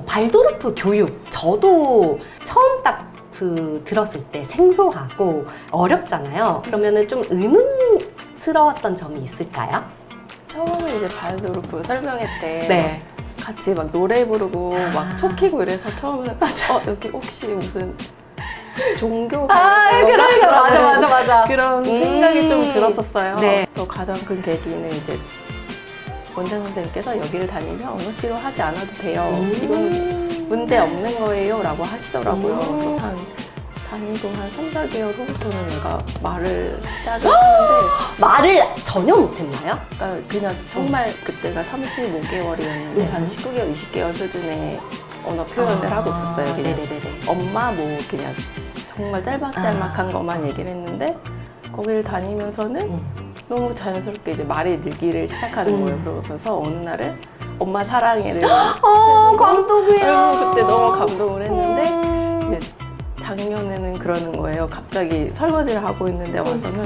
발도르프 교육, 저도 처음 딱 들었을 때 생소하고 어렵잖아요. 그러면은 좀 의문스러웠던 점이 있을까요? 처음에 이제 발도르프 설명회 때 네. 같이 막 노래 부르고 막 촉히고 이래서 처음에 여기 혹시 무슨 종교가 맞아. 그런 생각이 좀 들었었어요. 네. 또 가장 큰 계기는 이제 원장 선생님께서 여기를 다니면 언어 치료하지 않아도 돼요. 이건 문제 없는 거예요 라고 하시더라고요. 그래서 다니고 한 3, 4개월 후부터는 내가 말을 시작을 했는데 말을 전혀 못했나요? 그러니까 그냥 정말 그때가 35개월이었는데 한 19개월, 20개월 수준의 언어 표현을 하고 있었어요. 그냥 네네네네. 엄마 뭐 그냥 정말 짤막짤막한 것만 얘기를 했는데 거기를 다니면서는 너무 자연스럽게 이제 말이 늘기를 시작하는 거예요. 그러면서 어느 날은 엄마 사랑해를 감동이에요. 그때 너무 감동을 했는데 이제 작년에는 그러는 거예요. 갑자기 설거지를 하고 있는데 와서는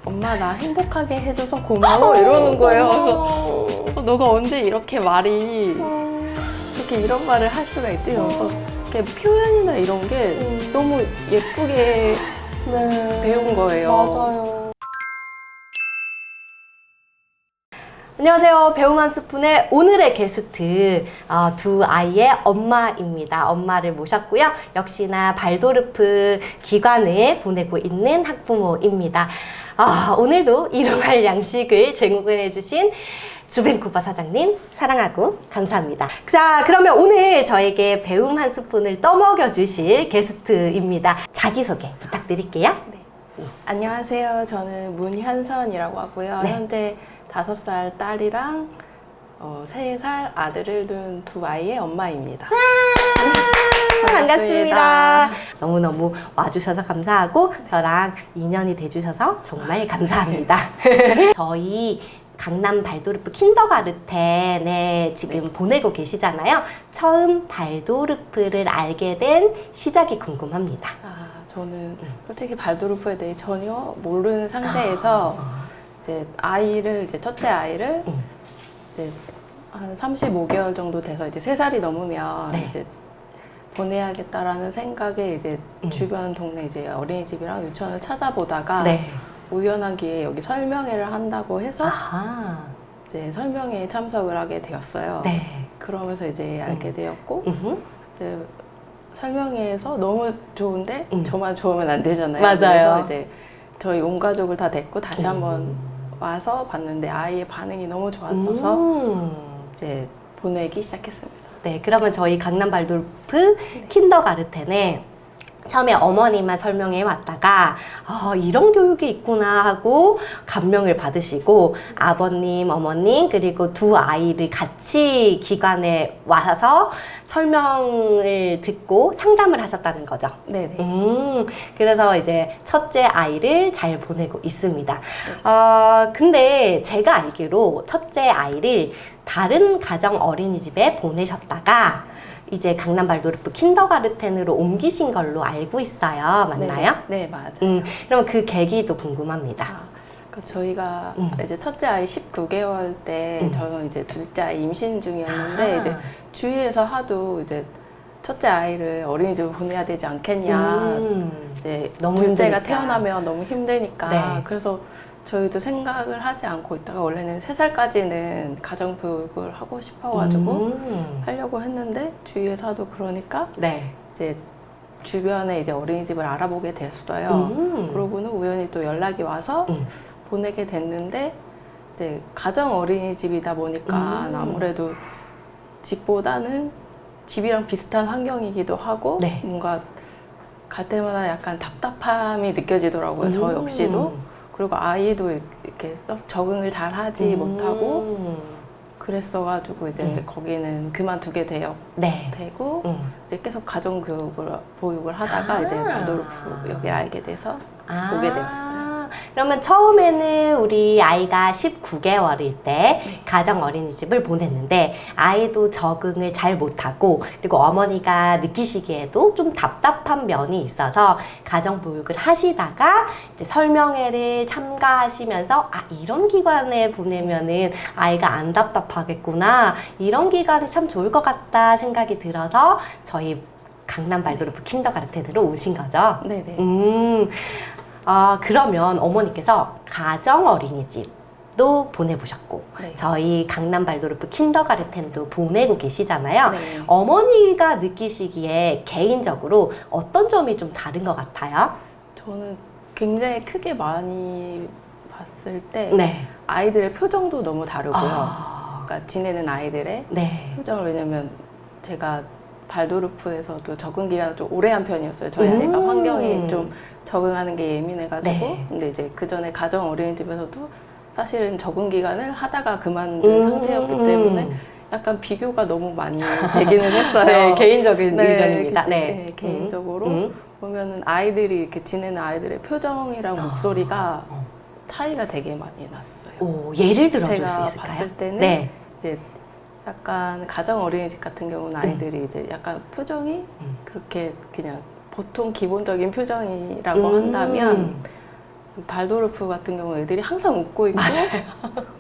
엄마 나 행복하게 해줘서 고마워 이러는 거예요. 그래서 너가 언제 이렇게 말이 이렇게 이런 말을 할 수가 있지? 그래서 이렇게 표현이나 이런 게 너무 예쁘게 배운 거예요. 맞아요. 안녕하세요. 배움 한 스푼의 오늘의 게스트 두 아이의 엄마입니다. 엄마를 모셨고요. 역시나 발도르프 기관을 보내고 있는 학부모입니다. 오늘도 일용할 양식을 제공해 주신 주벤쿠버 사장님 사랑하고 감사합니다. 자, 그러면 오늘 저에게 배움 한 스푼을 떠먹여 주실 게스트입니다. 자기소개 부탁드릴게요. 네. 안녕하세요. 저는 문현선이라고 하고요. 네. 현재 5살 딸이랑 3살 아들을 둔 두 아이의 엄마입니다. 반갑습니다. 너무너무 와주셔서 감사하고 저랑 인연이 돼주셔서 정말 감사합니다. 저희 강남 발도르프 킨더가르텐에 지금 보내고 계시잖아요. 처음 발도르프를 알게 된 시작이 궁금합니다. 저는 솔직히 발도르프에 대해 전혀 모르는 상태에서 이제 이제 첫째 아이를 이제 한 35개월 정도 돼서 이제 3살이 넘으면 네. 이제 보내야겠다라는 생각에 이제 주변 동네 이제 어린이집이랑 유치원을 찾아보다가 네. 우연하게 여기 설명회를 한다고 해서 아하. 이제 설명회에 참석을 하게 되었어요. 네. 그러면서 이제 알게 되었고 음흠. 이제 설명회에서 너무 좋은데 저만 좋으면 안 되잖아요. 맞아요. 그래서 이제 저희 온 가족을 다 데리고 다시 한번 와서 봤는데 아이의 반응이 너무 좋았어서 이제 보내기 시작했습니다. 네, 그러면 저희 강남 발도르프 킨더가르텐에 처음에 어머니만 설명해 왔다가 이런 교육이 있구나 하고 감명을 받으시고 아버님, 어머님 그리고 두 아이를 같이 기관에 와서 설명을 듣고 상담을 하셨다는 거죠. 네네. 그래서 이제 첫째 아이를 잘 보내고 있습니다. 근데 제가 알기로 첫째 아이를 다른 가정 어린이집에 보내셨다가 이제 강남 발도르프 킨더가르텐으로 옮기신 걸로 알고 있어요. 맞나요? 네, 맞아요. 그럼 그 계기도 궁금합니다. 그러니까 저희가 이제 첫째 아이 19개월 때 저는 이제 둘째 아이 임신 중이었는데 이제 주위에서 하도 이제 첫째 아이를 어린이집을 보내야 되지 않겠냐. 이제 너무 둘째가 힘드니까. 태어나면 너무 힘드니까. 네. 그래서 저희도 생각을 하지 않고 있다가 원래는 3살까지는 가정교육을 하고 싶어가지고 하려고 했는데 주위에서 하도 그러니까 네. 이제 주변에 이제 어린이집을 알아보게 됐어요. 그러고는 우연히 또 연락이 와서 보내게 됐는데 이제 가정 어린이집이다 보니까 아무래도 집보다는 집이랑 비슷한 환경이기도 하고 네. 뭔가 갈 때마다 약간 답답함이 느껴지더라고요. 저 역시도. 그리고 아이도 이렇게 썩 적응을 잘 하지 못하고 그랬어가지고 이제 거기는 그만두게 네. 되고 이제 계속 가정교육을 보육을 하다가 이제 발도르프 여기를 알게 돼서 오게 되었어요. 그러면 처음에는 우리 아이가 19개월일 때 가정 어린이집을 보냈는데 아이도 적응을 잘 못하고 그리고 어머니가 느끼시기에도 좀 답답한 면이 있어서 가정보육을 하시다가 이제 설명회를 참가하시면서 아 이런 기관에 보내면은 아이가 안 답답하겠구나 이런 기관이 참 좋을 것 같다 생각이 들어서 저희 강남 발도르프 킨더가르텐으로 오신 거죠? 네네. 그러면 어머니께서 가정 어린이집도 보내보셨고 네. 저희 강남 발도르프 킨더가르텐도 보내고 계시잖아요. 네. 어머니가 느끼시기에 개인적으로 어떤 점이 좀 다른 것 같아요? 저는 굉장히 크게 많이 봤을 때 네. 아이들의 표정도 너무 다르고요. 아, 그러니까 지내는 아이들의 네. 표정을 왜냐면 제가 발도르프에서도 적응 기간을 좀 오래 한 편이었어요. 저희 아이가 환경에 좀 적응하는 게 예민해가지고 네. 근데 이제 그 전에 가정 어린이집에서도 사실은 적응 기간을 하다가 그만둔 상태였기 때문에 약간 비교가 너무 많이 되기는 했어요. 네, 개인적인 네, 의견입니다. 그치. 네. 네, 개인적으로 보면은 아이들이 이렇게 지내는 아이들의 표정이랑 목소리가 차이가 되게 많이 났어요. 오, 예를 들어줄 수 제가 있을까요? 봤을 때는 네. 이제 약간 가정 어린이집 같은 경우는 아이들이 이제 약간 표정이 그렇게 그냥 보통 기본적인 표정이라고 한다면 발도르프 같은 경우 애들이 항상 웃고 있고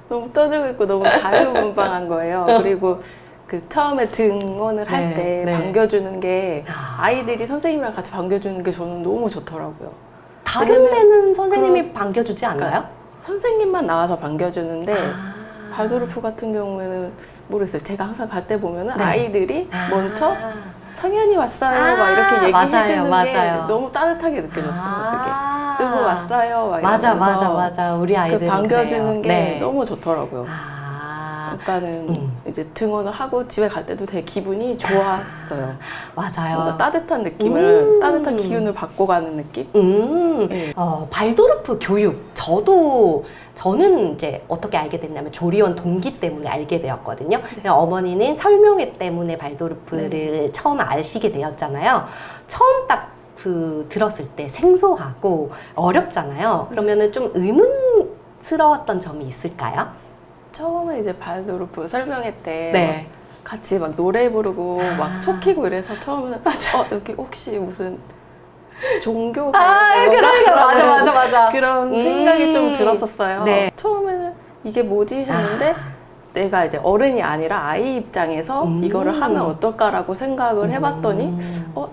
너무 떠들고 있고 너무 자유분방한 거예요. 그리고 그 처음에 등원을 할 네, 때 네. 반겨주는 게 아이들이 선생님이랑 같이 반겨주는 게 저는 너무 좋더라고요. 다른 왜냐면 데는 선생님이 반겨주지 않나요? 그러니까 선생님만 나와서 반겨주는데 아. 발도르프 같은 경우에는 모르겠어요. 제가 항상 갈 때 보면은 네. 아이들이 먼저 성현이 왔어요 막 이렇게 얘기해주는 게 맞아요. 너무 따뜻하게 느껴졌어요. 그게 누구 왔어요 막 맞아, 이러면서 맞아. 우리 아이들 그 반겨주는 게 네. 너무 좋더라고요. 아, 그러니까는 이제 등원을 하고 집에 갈 때도 되게 기분이 좋았어요. 맞아요. 뭔가 따뜻한 느낌을 따뜻한 기운을 받고 가는 느낌? 네. 발도르프 교육 저는 이제 어떻게 알게 됐냐면 조리원 동기 때문에 알게 되었거든요. 어머니는 설명회 때문에 발도르프를 처음 아시게 되었잖아요. 처음 딱 들었을 때 생소하고 어렵잖아요. 그러면은 좀 의문스러웠던 점이 있을까요? 처음에 이제 발도르프 설명회 때 네. 같이 막 노래 부르고 막 속히고 이래서 처음에는 여기 혹시 무슨 종교가 맞아. 그런 생각이 좀 들었었어요. 네. 처음에는 이게 뭐지 했는데 내가 이제 어른이 아니라 아이 입장에서 이거를 하면 어떨까라고 생각을 해봤더니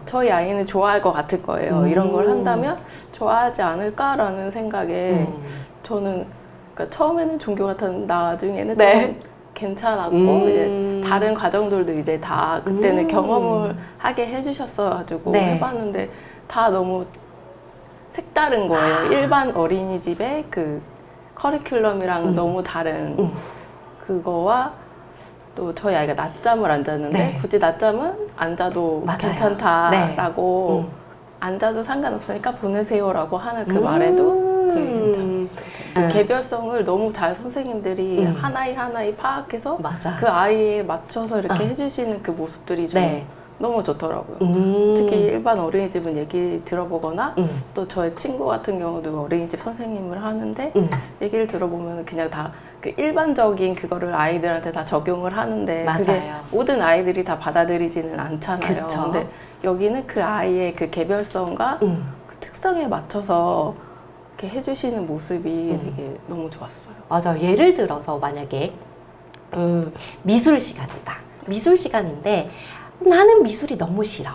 저희 아이는 좋아할 것 같을 거예요. 이런 걸 한다면 좋아하지 않을까라는 생각에 저는 그러니까 처음에는 종교 같았는데 나중에는 네. 좀 괜찮았고 이제 다른 과정들도 이제 다 그때는 경험을 하게 해주셨어가지고 네. 해봤는데 다 너무 색다른 거예요. 일반 어린이집의 그 커리큘럼이랑 너무 다른 그거와 또 저희 아이가 낮잠을 안 잤는데 네. 굳이 낮잠은 안 자도 맞아요. 괜찮다라고 네. 안 자도 상관없으니까 보내세요라고 하는 그 말에도 되게 괜찮았어요. 그 개별성을 너무 잘 선생님들이 하나이 파악해서 맞아. 그 아이에 맞춰서 이렇게 해주시는 그 모습들이 좀 네. 너무 좋더라고요. 특히 일반 어린이집은 얘기 들어보거나 또 저의 친구 같은 경우도 어린이집 선생님을 하는데 얘기를 들어보면 그냥 다 그 일반적인 그거를 아이들한테 다 적용을 하는데 그게 맞아요. 모든 아이들이 다 받아들이지는 않잖아요. 그쵸. 근데 여기는 그 아이의 그 개별성과 그 특성에 맞춰서 이렇게 해주시는 모습이 되게 너무 좋았어요. 맞아. 예를 들어서 만약에 미술 시간이다. 미술 시간인데 나는 미술이 너무 싫어.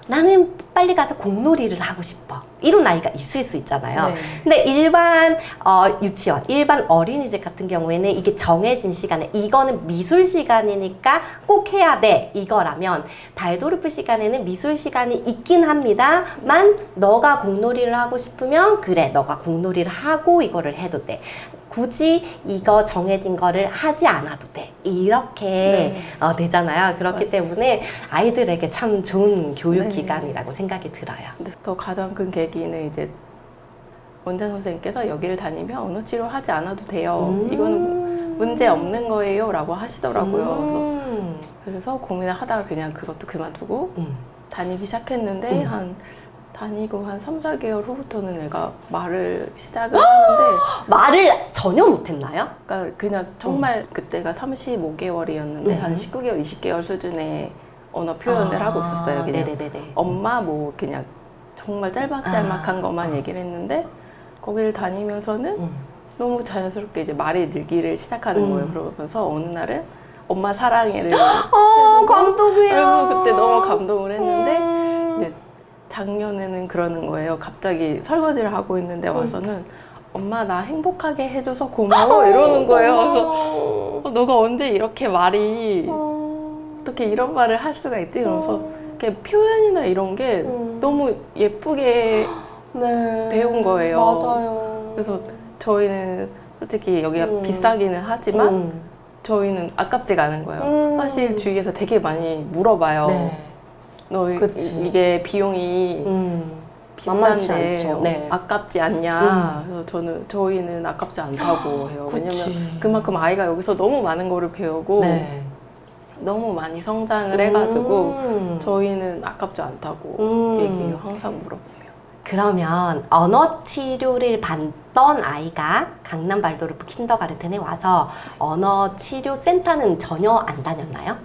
나는 빨리 가서 공놀이를 하고 싶어. 이런 아이가 있을 수 있잖아요. 네. 근데 일반 유치원, 일반 어린이집 같은 경우에는 이게 정해진 시간에 이거는 미술 시간이니까 꼭 해야 돼. 이거라면 발도르프 시간에는 미술 시간이 있긴 합니다만 너가 공놀이를 하고 싶으면 그래. 너가 공놀이를 하고 이거를 해도 돼. 굳이 이거 정해진 거를 하지 않아도 돼. 이렇게 되잖아요. 그렇기 맞아요. 때문에 아이들에게 참 좋은 교육 네. 기간이라고 생각이 들어요. 네, 더 가장 큰 계기는 이제 원장 선생님께서 여기를 다니면 언어 치료하지 않아도 돼요. 이거는 문제 없는 거예요 라고 하시더라고요. 그래서 고민을 하다가 그냥 그것도 그만두고 다니기 시작했는데 한 다니고 한 3, 4개월 후부터는 애가 말을 시작을 하는데 말을 전혀 못했나요? 그러니까 그냥 정말 그때가 35개월이었는데 한 19개월, 20개월 수준의 언어 표현을 하고 있었어요. 그냥 네네네네. 엄마 뭐 그냥 정말 짤막짤막한 것만 얘기를 했는데 거기를 다니면서는 너무 자연스럽게 이제 말이 늘기를 시작하는 거예요. 그러면서 어느 날은 엄마 사랑해를 감동이야. 그래서 그때 너무 감동을 했는데 이제 작년에는 그러는 거예요. 갑자기 설거지를 하고 있는데 와서는 엄마 나 행복하게 해줘서 고마워 이러는 거예요. 그래서 너가 언제 이렇게 말이 어떻게 이런 말을 할 수가 있지? 이러면서 이렇게 표현이나 이런 게 너무 예쁘게 네. 배운 거예요. 맞아요. 그래서 저희는 솔직히 여기가 비싸기는 하지만 저희는 아깝지가 않은 거예요. 사실 주위에서 되게 많이 물어봐요. 네. 너 그치. 이게 비용이 만만치 비싼데 않죠. 네. 아깝지 않냐? 그래서 저희는 아깝지 않다고 해요. 그치. 왜냐면 그만큼 아이가 여기서 너무 많은 거를 배우고 네. 너무 많이 성장을 해가지고 저희는 아깝지 않다고 얘기해요. 항상 물어보면. 그러면 언어 치료를 받던 아이가 강남 발도르프 킨더가르텐에 와서 언어 치료 센터는 전혀 안 다녔나요?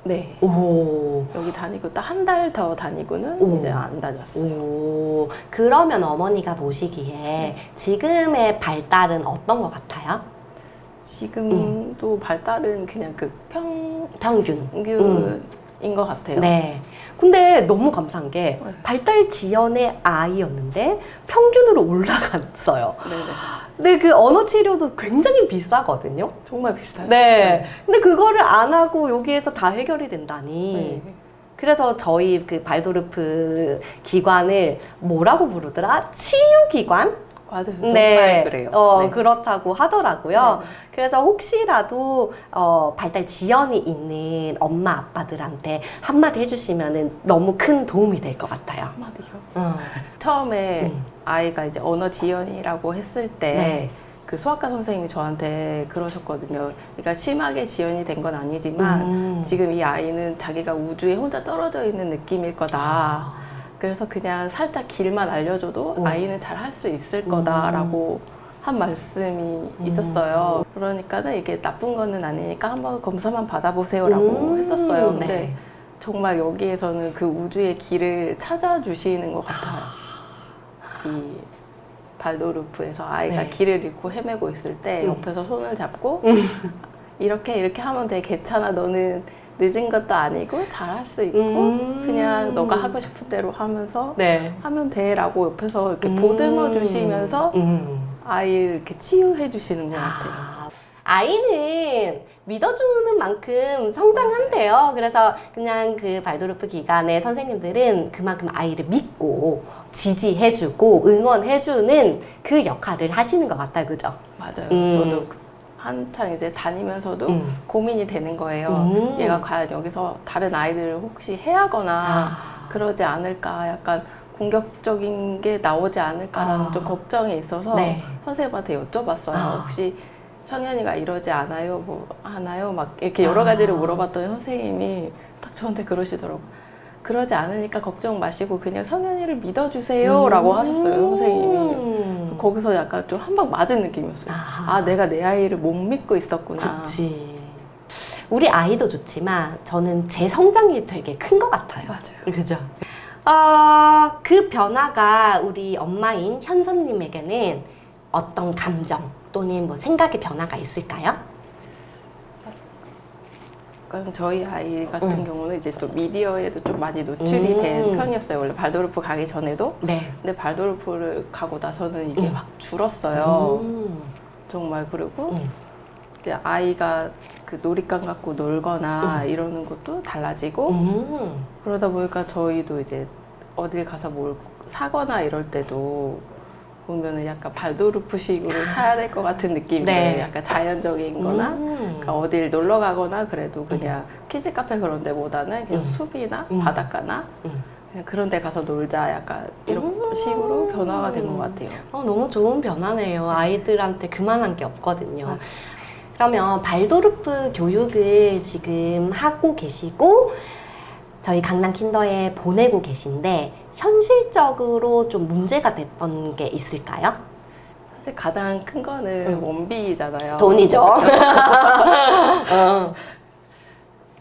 네. 오. 여기 다니고 딱 한 달 더 다니고는 이제 안 다녔어요. 오. 그러면 어머니가 보시기에 지금의 발달은 어떤 것 같아요? 지금도 발달은 그냥 그 평균. 평균인 것 같아요. 네. 근데 너무 감사한 게 발달 지연의 아이였는데 평균으로 올라갔어요. 네네. 근데 그 언어 치료도 굉장히 비싸거든요. 정말 비슷해요. 네. 근데 그거를 안 하고 여기에서 다 해결이 된다니. 네. 그래서 저희 그 발도르프 기관을 뭐라고 부르더라? 치유기관? 맞아요. 정말 그래요. 네. 그렇다고 하더라고요. 네. 그래서 혹시라도 발달 지연이 있는 엄마 아빠들한테 한마디 해주시면은 너무 큰 도움이 될 것 같아요. 한마디요. 처음에 아이가 이제 언어 지연이라고 했을 때 네. 그 수학과 선생님이 저한테 그러셨거든요. 그러니까 심하게 지연이 된 건 아니지만 지금 이 아이는 자기가 우주에 혼자 떨어져 있는 느낌일 거다. 그래서 그냥 살짝 길만 알려줘도 아이는 잘 할 수 있을 거다라고 한 말씀이 있었어요. 그러니까는 이게 나쁜 거는 아니니까 한번 검사만 받아보세요라고 했었어요. 근데 네. 정말 여기에서는 그 우주의 길을 찾아주시는 것 같아요. 이 발도르프에서 아이가 네. 길을 잃고 헤매고 있을 때 옆에서 손을 잡고 이렇게 하면 돼. 괜찮아. 너는 늦은 것도 아니고 잘할 수 있고 그냥 너가 하고 싶은 대로 하면서 네. 하면 돼라고 옆에서 이렇게 보듬어 주시면서 아이를 이렇게 치유해 주시는 것 같아요. 아이는 믿어주는 만큼 성장한대요. 그래서 그냥 그 발도르프 기관의 선생님들은 그만큼 아이를 믿고 지지해주고 응원해주는 그 역할을 하시는 것 같아요. 그죠? 맞아요. 저도 한창 이제 다니면서도 고민이 되는 거예요. 얘가 과연 여기서 다른 아이들을 혹시 해하거나 그러지 않을까, 약간 공격적인 게 나오지 않을까라는 좀 걱정이 있어서 네. 선생님한테 여쭤봤어요. 혹시 성현이가 이러지 않아요? 뭐 하나요? 막 이렇게 여러 가지를 물어봤더니 선생님이 딱 저한테 그러시더라고요. 그러지 않으니까 걱정 마시고 그냥 성현이를 믿어주세요 라고 하셨어요, 선생님이. 거기서 약간 좀 한 방 맞은 느낌이었어요. 내가 내 아이를 못 믿고 있었구나. 그치. 우리 아이도 좋지만 저는 제 성장이 되게 큰 것 같아요. 맞아요. 그죠? 그 변화가 우리 엄마인 현선님에게는 어떤 감정 또는 뭐 생각의 변화가 있을까요? 그러니까 저희 아이 같은 경우는 이제 좀 미디어에도 좀 많이 노출이 된 편이었어요. 원래 발도르프 가기 전에도. 네. 근데 발도르프를 가고 나서는 이게 확 줄었어요. 정말. 그리고 이제 아이가 그 놀이감 갖고 놀거나 이러는 것도 달라지고 그러다 보니까 저희도 이제 어딜 가서 뭘 사거나 이럴 때도 보면은 약간 발도르프식으로 사야 될 것 같은 느낌이에요. 네. 약간 자연적인 거나 그러니까 어딜 놀러 가거나 그래도 그냥 키즈 카페 그런 데보다는 그냥 숲이나 바닷가나 그냥 그런 데 가서 놀자, 약간 이런 식으로 변화가 된 것 같아요. 너무 좋은 변화네요. 아이들한테 그만한 게 없거든요. 그러면 발도르프 교육을 지금 하고 계시고 저희 강남 킨더에 보내고 계신데 현실적으로 좀 문제가 됐던 게 있을까요? 사실 가장 큰 거는 원비잖아요. 돈이죠. 어.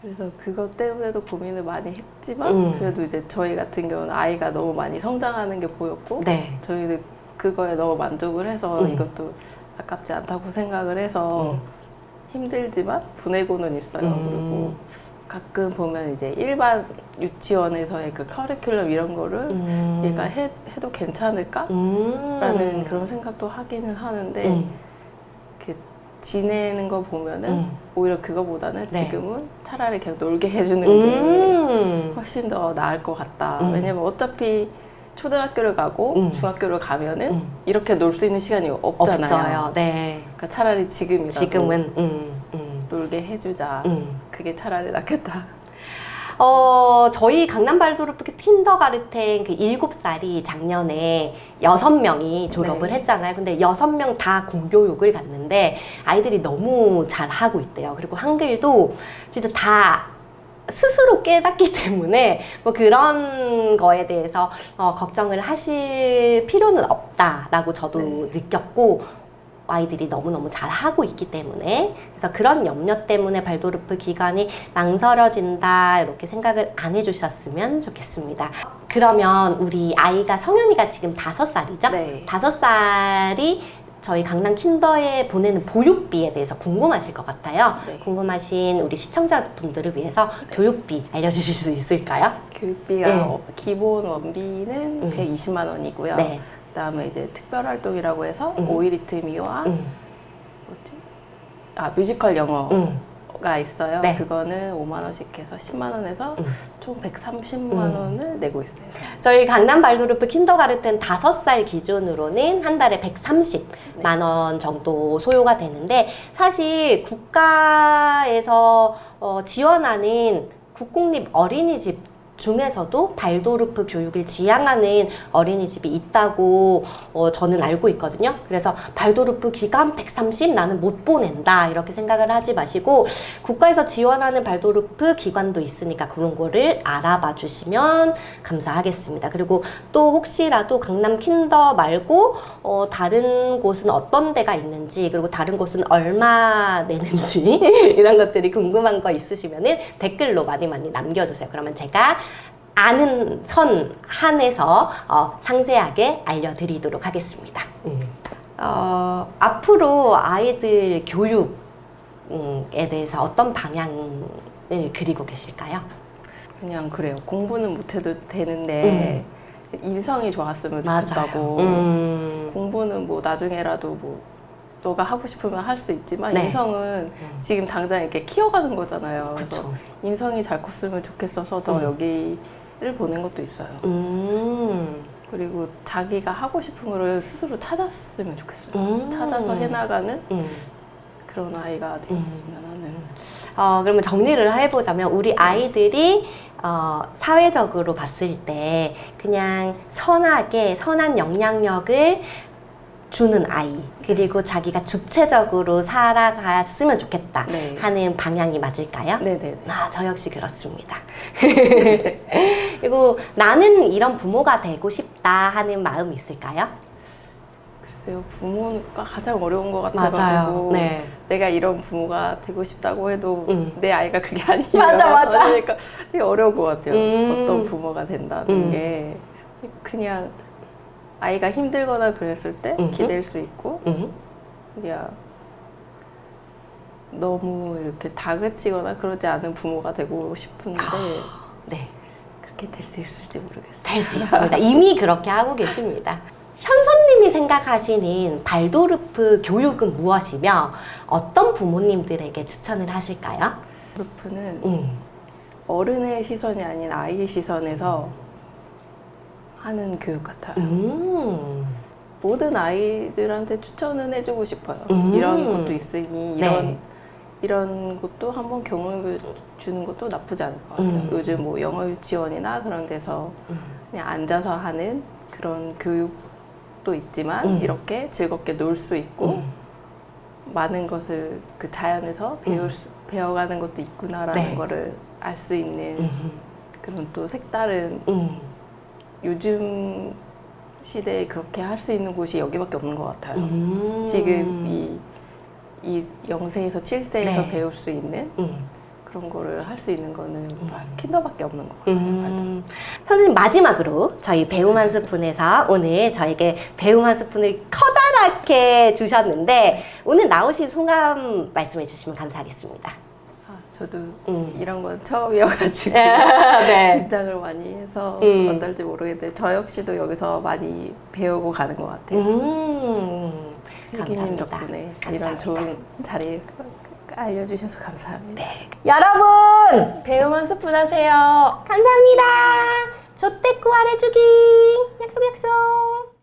그래서 그것 때문에도 고민을 많이 했지만 그래도 이제 저희 같은 경우는 아이가 너무 많이 성장하는 게 보였고 네. 저희는 그거에 너무 만족을 해서 이것도 아깝지 않다고 생각을 해서 힘들지만 보내고는 있어요. 그리고 가끔 보면 이제 일반 유치원에서의 그 커리큘럼 이런 거를 얘가 해도 괜찮을까? 라는 그런 생각도 하기는 하는데 이렇게 지내는 거 보면은 오히려 그거보다는 네. 지금은 차라리 그냥 놀게 해주는 게 훨씬 더 나을 것 같다. 왜냐면 어차피 초등학교를 가고 중학교를 가면은 이렇게 놀 수 있는 시간이 없잖아요. 없어요. 네. 그러니까 차라리 지금이라도 지금은 놀게 해주자. 그게 차라리 낫겠다. 저희 강남 발도르프 킨더가르텐 그 7살이 작년에 6명이 졸업을 네. 했잖아요. 근데 6명 다 공교육을 갔는데 아이들이 너무 잘하고 있대요. 그리고 한글도 진짜 다 스스로 깨닫기 때문에 뭐 그런 거에 대해서 걱정을 하실 필요는 없다라고 저도 느꼈고 아이들이 너무너무 잘하고 있기 때문에 그래서 그런 염려 때문에 발도르프 기간이 망설여진다 이렇게 생각을 안 해주셨으면 좋겠습니다. 그러면 우리 아이가 성현이가 지금 5살이죠? 네. 5살이 저희 강남 킨더에 보내는 보육비에 대해서 궁금하실 것 같아요. 네. 궁금하신 우리 시청자분들을 위해서 교육비 알려주실 수 있을까요? 교육비가 네. 기본 원비는 120만 원이고요. 네. 그다음에 이제 특별활동이라고 해서 오이리트미와 뮤지컬 영어가 있어요. 네. 그거는 5만 원씩 해서 10만 원에서 총 130만 원을 내고 있어요. 저희 강남 발도르프 킨더가르텐 5살 기준으로는 한 달에 130만 원 정도 소요가 되는데 사실 국가에서 지원하는 국공립 어린이집 중에서도 발도르프 교육을 지향하는 어린이집이 있다고 저는 알고 있거든요. 그래서 발도르프 기간 130 나는 못 보낸다 이렇게 생각을 하지 마시고 국가에서 지원하는 발도르프 기관도 있으니까 그런 거를 알아봐 주시면 감사하겠습니다. 그리고 또 혹시라도 강남 킨더 말고 다른 곳은 어떤 데가 있는지 그리고 다른 곳은 얼마 내는지 이런 것들이 궁금한 거 있으시면은 댓글로 많이 남겨주세요. 그러면 제가 아는 선 한에서 상세하게 알려드리도록 하겠습니다. 앞으로 아이들 교육에 대해서 어떤 방향을 그리고 계실까요? 그냥 그래요. 공부는 못해도 되는데 인성이 좋았으면 좋겠다고. 공부는 뭐 나중에라도 뭐 너가 하고 싶으면 할 수 있지만 네. 인성은 지금 당장 이렇게 키워가는 거잖아요. 그래서 그쵸. 인성이 잘 컸으면 좋겠어서 더 여기를 보낸 것도 있어요. 그리고 자기가 하고 싶은 거를 스스로 찾았으면 좋겠어요. 찾아서 해나가는 그런 아이가 되었으면 하는. 그러면 정리를 해보자면 우리 아이들이 사회적으로 봤을 때 그냥 선한 영향력을 주는 아이 그리고 자기가 주체적으로 살아갔으면 좋겠다 네. 하는 방향이 맞을까요? 네네. 저 역시 그렇습니다. 그리고 나는 이런 부모가 되고 싶다 하는 마음이 있을까요? 글쎄요, 부모가 가장 어려운 것 같아가지고 맞아요. 네. 내가 이런 부모가 되고 싶다고 해도 내 아이가 그게 아니에요. 맞아. 그러니까 되게 어려운 것 같아요. 어떤 부모가 된다는 게 그냥 아이가 힘들거나 그랬을 때 기댈 수 있고 그냥 너무 이렇게 다그치거나 그러지 않은 부모가 되고 싶은데 네. 그렇게 될 수 있을지 모르겠어요. 될 수 있습니다. 이미 그렇게 하고 계십니다. 현선님이 생각하시는 발도르프 교육은 무엇이며 어떤 부모님들에게 추천을 하실까요? 루프는 어른의 시선이 아닌 아이의 시선에서 하는 교육 같아요. 모든 아이들한테 추천은 해주고 싶어요. 이런 것도 있으니 이런 것도 한번 경험해 주는 것도 나쁘지 않을 것 같아요. 요즘 뭐 영어 유치원이나 그런 데서 그냥 앉아서 하는 그런 교육도 있지만 이렇게 즐겁게 놀 수 있고 많은 것을 그 자연에서 배워가는 것도 있구나라는 거를 알 수 있는 그런 또 색다른 요즘 시대에 그렇게 할 수 있는 곳이 여기밖에 없는 것 같아요. 음. 지금 이 0세에서 7세에서 네. 배울 수 있는 그런 거를 할 수 있는 거는 킨더밖에 없는 것 같아요. 선생님, 마지막으로 저희 배움 한 스푼에서 오늘 저에게 배움 한 스푼을 커다랗게 주셨는데 오늘 나오신 소감 말씀해 주시면 감사하겠습니다. 저도 이런 건 처음이어가지고 네. 긴장을 많이 해서 어떨지 모르겠는데 저 역시도 여기서 많이 배우고 가는 것 같아요. 슬기님 감사합니다. 덕분에 감사합니다. 이런 좋은 자리 알려주셔서 감사합니다. 네. 여러분 배움 한 스푼 하세요. 감사합니다. 조떼꾸 아래주기 약속 약속.